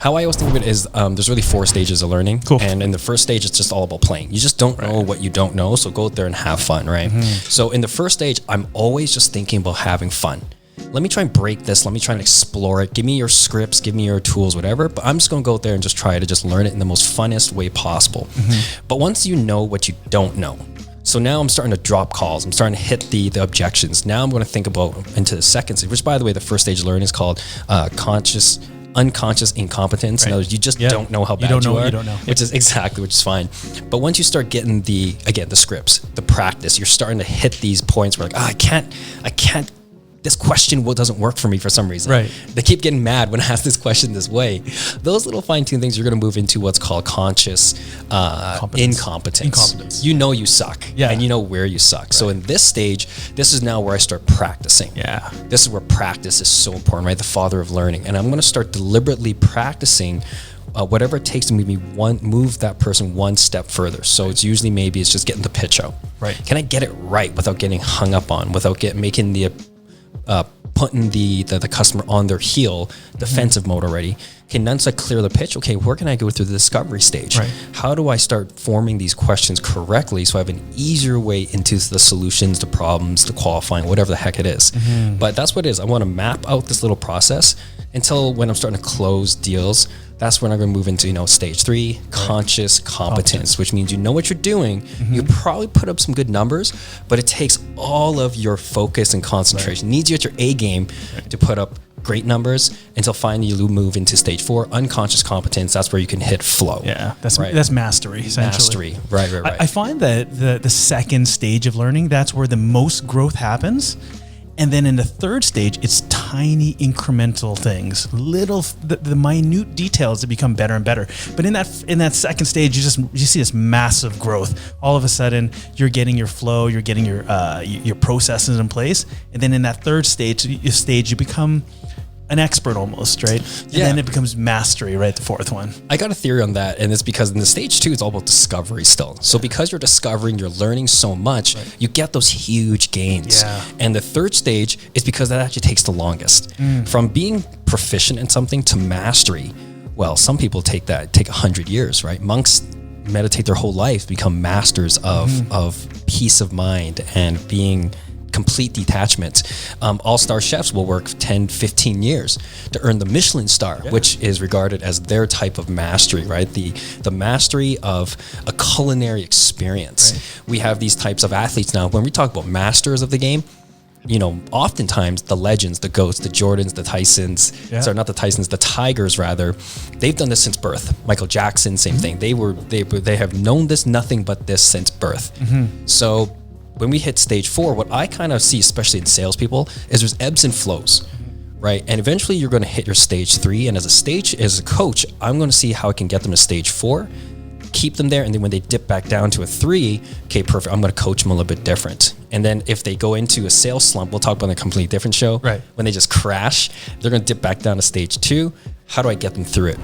How I always think of it is there's really 4 stages of learning. Cool. And in the first stage, it's just all about playing. You just don't know what you don't know. So go out there and have fun, right? So in the first stage, I'm always just thinking about having fun. Let me try and break this. Let me try and explore it. Give me your scripts, give me your tools, whatever. But I'm just going to go out there and just try to just learn it in the most funnest way possible. But once you know what you don't know, so now I'm starting to drop calls. I'm starting to hit the objections. Now I'm going to think about into the second stage, which by the way, the first stage of learning is called unconscious incompetence. In other words, you just don't know how bad you are. You don't know. Which is fine. But once you start getting the scripts, the practice, you're starting to hit these points where like, I can't. This question doesn't work for me for some reason. Right. They keep getting mad when I ask this question this way. Those little fine-tuned things, you're going to move into what's called conscious incompetence. You know you suck, and you know where you suck. Right. So in this stage, this is now where I start practicing. Yeah. This is where practice is so important, right? The father of learning. And I'm going to start deliberately practicing whatever it takes to move that person one step further. So it's usually it's just getting the pitch out. Right. Can I get it right without getting hung up on, without making the putting the customer on their heel, defensive mode already. Okay, once I clear the pitch, okay, where can I go through the discovery stage? Right. How do I start forming these questions correctly so I have an easier way into the solutions, the problems, the qualifying, whatever the heck it is. But that's what it is. I want to map out this little process until when I'm starting to close deals. That's when I'm going to move into, stage 3, conscious competence, which means you know what you're doing. You probably put up some good numbers, but it takes all of your focus and concentration. Needs you at your A game to put up great numbers until finally you move into stage 4, unconscious competence. That's where you can hit flow. Yeah, that's mastery, essentially. Mastery, right. I find that the second stage of learning, that's where the most growth happens. And then in the third stage, it's tiny incremental things, the minute details that become better and better. But in that second stage, you see this massive growth. All of a sudden, you're getting your flow, you're getting your processes in place, and then in that third stage, you become an expert almost, right? And then it becomes mastery, right? The fourth one. I got a theory on that, and it's because in the stage 2, it's all about discovery still. So because you're discovering, you're learning so much, you get those huge gains. Yeah. And the third stage is because that actually takes the longest. From being proficient in something to mastery, well, some people take 100 years, right? Monks meditate their whole life, become masters of peace of mind and being complete detachment. All-star chefs will work 10, 15 years to earn the Michelin star, which is regarded as their type of mastery, right? The mastery of a culinary experience. Right. We have these types of athletes now. When we talk about masters of the game, oftentimes the legends, the GOATs, the Jordans, the Tysons, sorry, not the Tysons, the Tigers rather, they've done this since birth. Michael Jackson, same thing. They have known this, nothing but this since birth. So when we hit stage 4, what I kind of see, especially in salespeople, is there's ebbs and flows, right? And eventually you're going to hit your stage 3. And as a coach, I'm going to see how I can get them to stage 4, keep them there. And then when they dip back down to a 3, okay, perfect. I'm going to coach them a little bit different. And then if they go into a sales slump, we'll talk about a completely different show. Right. When they just crash, they're going to dip back down to stage 2. How do I get them through it?